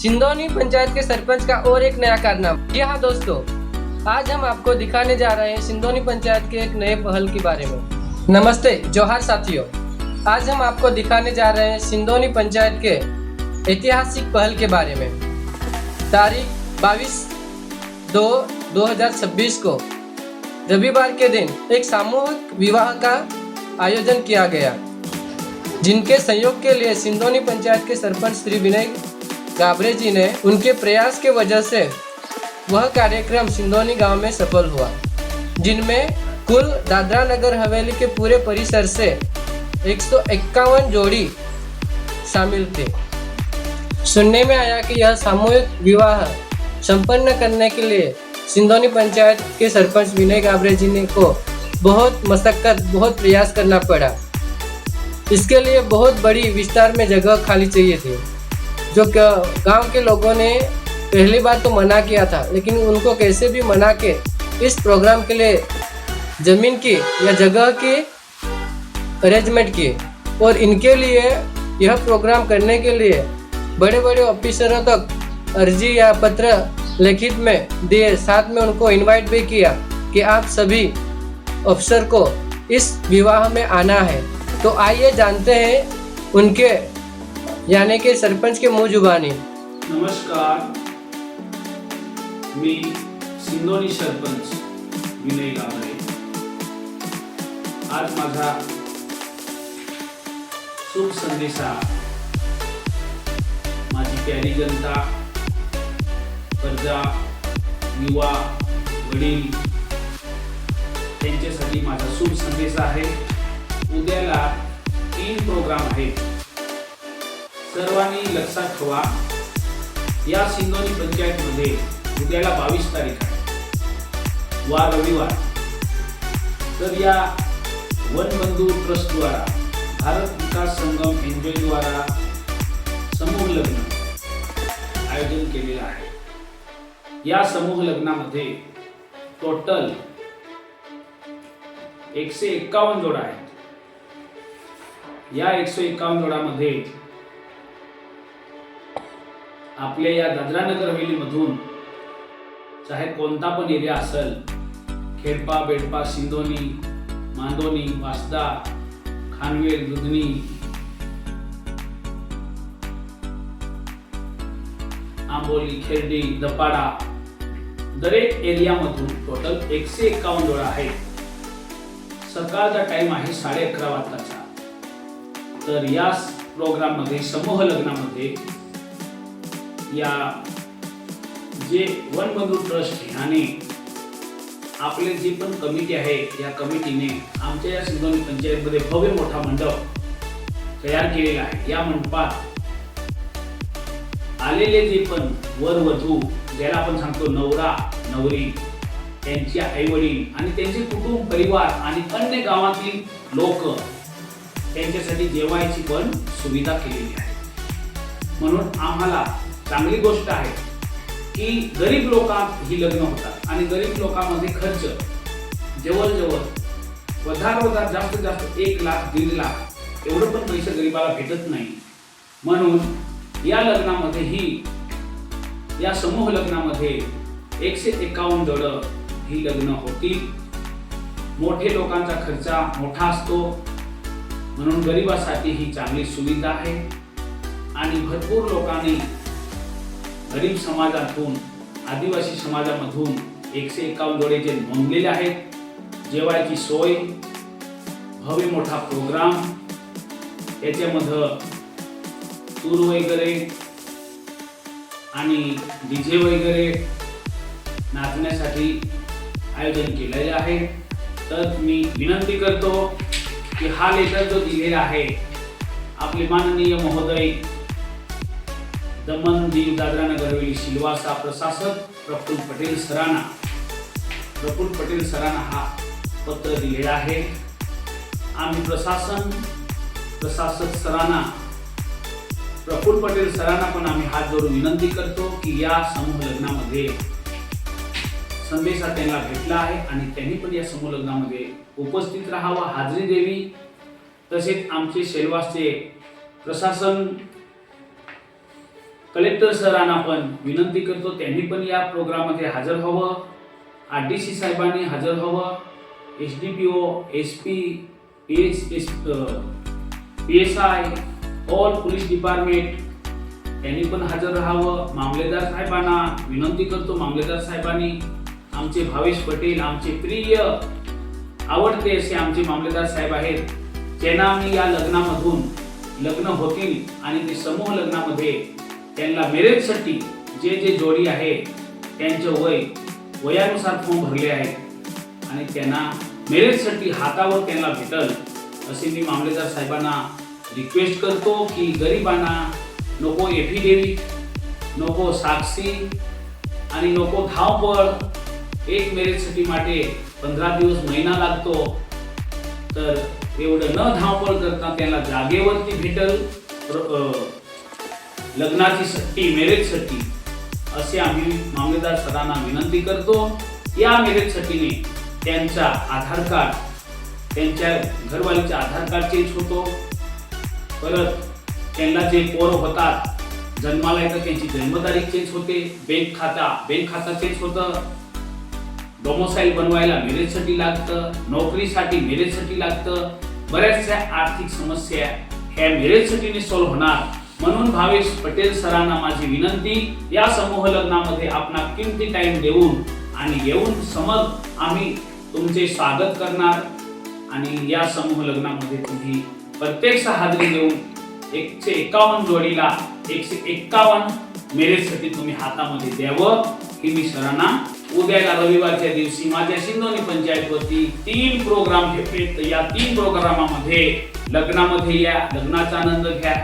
सिंदोनी पंचायत के सरपंच का और एक नया कारनामा। जी हाँ दोस्तों, आज हम आपको दिखाने जा रहे हैं सिंदोनी पंचायत के एक नए पहल के बारे में। नमस्ते, जोहार साथियों। आज हम आपको दिखाने जा रहे हैं सिंदोनी पंचायत के ऐतिहासिक पहल के बारे में। तारीख 22/2/2026 को रविवार के दिन एक सामूहिक विवाह का आयोजन किया गया, जिनके सहयोग के लिए सिंदोनी पंचायत के सरपंच श्री विनय गाबरे जी ने उनके प्रयास के वजह से वह कार्यक्रम सिंदोनी गांव में सफल हुआ, जिनमें कुल दादरा नगर हवेली के पूरे परिसर से 151 जोड़ी शामिल थे। सुनने में आया कि यह सामूहिक विवाह संपन्न करने के लिए सिंदोनी पंचायत के सरपंच विनय गाबरे जी ने को बहुत मशक्कत, बहुत प्रयास करना पड़ा। इसके लिए बहुत बड़ी विस्तार में जगह खाली चाहिए थी, जो गांव के लोगों ने पहली बार तो मना किया था, लेकिन उनको कैसे भी मना के इस प्रोग्राम के लिए ज़मीन की या जगह की अरेंजमेंट की, और इनके लिए यह प्रोग्राम करने के लिए बड़े बड़े ऑफिसरों तक अर्जी या पत्र लिखित में दिए। साथ में उनको इनवाइट भी किया कि आप सभी अफसर को इस विवाह में आना है। तो आइए जानते हैं उनके यानी कि सरपंच के मुँह जुबानी। नमस्कार, मी सिंदोनी सरपंच विनय गाबरे। आज माझा शुभ संदेशा माझी प्यारी जनता, प्रजा, युवा, वडील त्यांच्यासाठी माझा शुभ संदेश आहे। उद्याला 3 प्रोग्राम आहेत। सर्वांनी लक्षात ठेवा, या सिंदोनी पंचायत मध्ये उद्याला 22 तारीख आहे, वार रविवार। तर या वनबंधू ट्रस्ट द्वारा भारत विकास संगम एनजीओ द्वारा समूह लग्न आयोजन केलेलं आहे। या समूह लग्नामध्ये टोटल 151 जोडा आहेत। या 151 जोडामध्ये आपल्या या दादरा नगर हवेली मधून चाहे कोणता पण एरिया असेल, खेडपा, बेडपा, सिंदोनी, मांदोनी, वासदा, खानवेल, दुधनी, आंबोली, खेर्डी, दपाडा, दरेक एरिया मधून टोटल 151 जोडा आहेत। सकाळचा टाइम आहे 11:30 वाजताचा। तर या प्रोग्राम मध्ये, समूह लग्नामध्ये, या जे वनबंधू ट्रस्ट आणि आपले जी पण कमिटी आहे, या कमिटीने आमच्या या सिंदोनी पंचायत मध्ये भव्य मोठा मंडप तयार केलेला आहे। या मंडपात आलेले जे पण वर वधू, ज्याला आपण सांगतो नवरा नवरी, त्यांचे आई वडील आणि त्यांचे कुटुंब परिवार आणि अन्य गावातील लोक, त्यांच्यासाठी जेवायची पण सुविधा केलेली आहे। म्हणून आम्हाला चांगली गोष्ट आहे की गरीब लोकांत ही लग्न होतात आणि गरीब लोकांमध्ये खर्च जवळजवळ वधार जास्तीत जास्त 1 लाख 1.5 लाख एवढं पण पैसे गरीबाला भेटत नाही। म्हणून या लग्नामध्ये या समूह लग्नामध्ये 151 जोडं ही लग्न होतील। मोठे लोकांचा खर्च मोठा असतो, म्हणून गरिबासाठी ही चांगली सुविधा आहे। आणि भरपूर लोकांनी गरीब समाजातून, आदिवासी समाजामधून 151 जोडे जे नोंदलेले आहेत। जेवायची सोय, भव्य मोठा प्रोग्राम, याच्यामध्ये तूर वगैरे आणि डीजे वगैरे नाचण्यासाठी आयोजन केलेले आहे। तर मी विनंती करतो की हा लेटर जो दिलेला आहे, आपले माननीय महोदय दमनदीव दादरा नगर हवेली सिलवासा प्रशासक प्रफुल्ल पटेल सरांना हा पत्र दिलेला आहे। आम्ही प्रशासक सरांना, प्रफुल्ल पटेल सरांना पण आम्ही हात जोडून विनंती करतो की या समूह लग्नामध्ये संदेशा त्यांना भेटला आहे आणि त्यांनी पण या समूह लग्नामध्ये उपस्थित राहावा, हाजरी द्यावी। तसेच आमचे सेलवासचे प्रशासन कलेक्टर सरांना पण विनंती करतो त्यांनी पण या प्रोग्राममध्ये हजर व्हावं, RDC साहेबांनी हजर व्हावं, SDPO, SP, PSI, all police department यांनी पण हजर राहावं. मामलेदार साहेबांना विनंती करतो, मामलेदार साहेबांनी आमचे भावेश पटेल, आमचे प्रिय आवडते असे आमचे मामलेदार साहेब आहेत, ज्यांना आम्ही या लग्नामधून लग्न होतील आणि ते समूह लग्नामध्ये त्यांना मॅरेजसाठी जे जोडी आहे त्यांचे वयानुसार फॉर्म भरले आहेत आणि त्यांना मॅरेजसाठी हातावर त्यांना भेटल असे मी मामलेदार साहेबांना रिक्वेस्ट करतो की गरिबांना नको एफिडेव्हिट, नको साक्षी आणि नको धावपळ. एक मॅरेजसाठी माटे 15 दिवस महिना लागतो, तर एवढं न धावपळ करता त्यांना जागेवरती भेटल लग्नाची सट्टी, मॅरेजसाठी असे आम्ही मामलेदार सरांना विनंती करतो. या मॅरेजसाठी त्यांचा आधार कार्ड, त्यांच्या घरवालीचा आधार कार्ड चेंज होतो, परत त्यांना जे पोरं होतात जन्माला येतात त्यांची जन्मतारीख चेंज होते, बँक खाता चेंज होतं, डोमोसाईल बनवायला मॅरेजसाठी लागतं, नोकरीसाठी मॅरेजसाठी लागतं, बऱ्याचशा आर्थिक समस्या ह्या मॅरेजसाठी सॉल्व्ह होणार. म्हणून भावेश पटेल सरांना माझी विनंती, या समूह लग्नामध्ये आपला किमती टाइम देऊन आणि येऊन समज आम्ही तुमचे स्वागत करणार आणि या समूह लग्नामध्ये तुम्ही प्रत्यक्ष हाजरी देऊन 151 जोडीला 151 मॅरेजसाठी तुम्ही हातामध्ये द्यावं ही मी सरांना उद्याला रविवारच्या दिवशी माझ्या सिंदोनी पंचायतवरती 3 प्रोग्राम घेतले. या 3 प्रोग्रामामध्ये लग्नामध्ये या, लग्नाचा आनंद घ्या,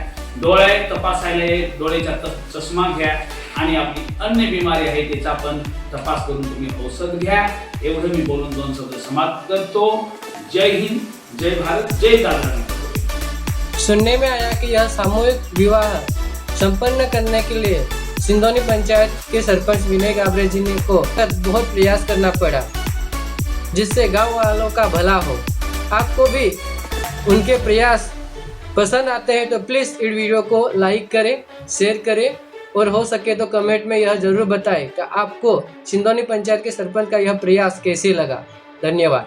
डोळे तपासायला डोळ्याचा चष्मा घ्या आणि आपली अन्य बिमारी आहे त्याचा पण तपास करून तुम्ही औषध घ्या. एवढं मी बोलून 2 शब्द समाप्त करतो. जय हिंद, जय भारत, जय जागरण. सुनने में आया कि यह सामूहिक विवाह संपन्न करने के लिए सिंदोनी पंचायत के सरपंच विनय गाबरे जी को बहुत प्रयास करना पड़ा, जिससे गांव वालों का भला हो. आपको भी उनके प्रयास पसंद आते हैं तो प्लीज़ इस वीडियो को लाइक करें, शेयर करें और हो सके तो कमेंट में यह ज़रूर बताएं कि आपको सिंदोनी पंचायत के सरपंच का यह प्रयास कैसे लगा. धन्यवाद.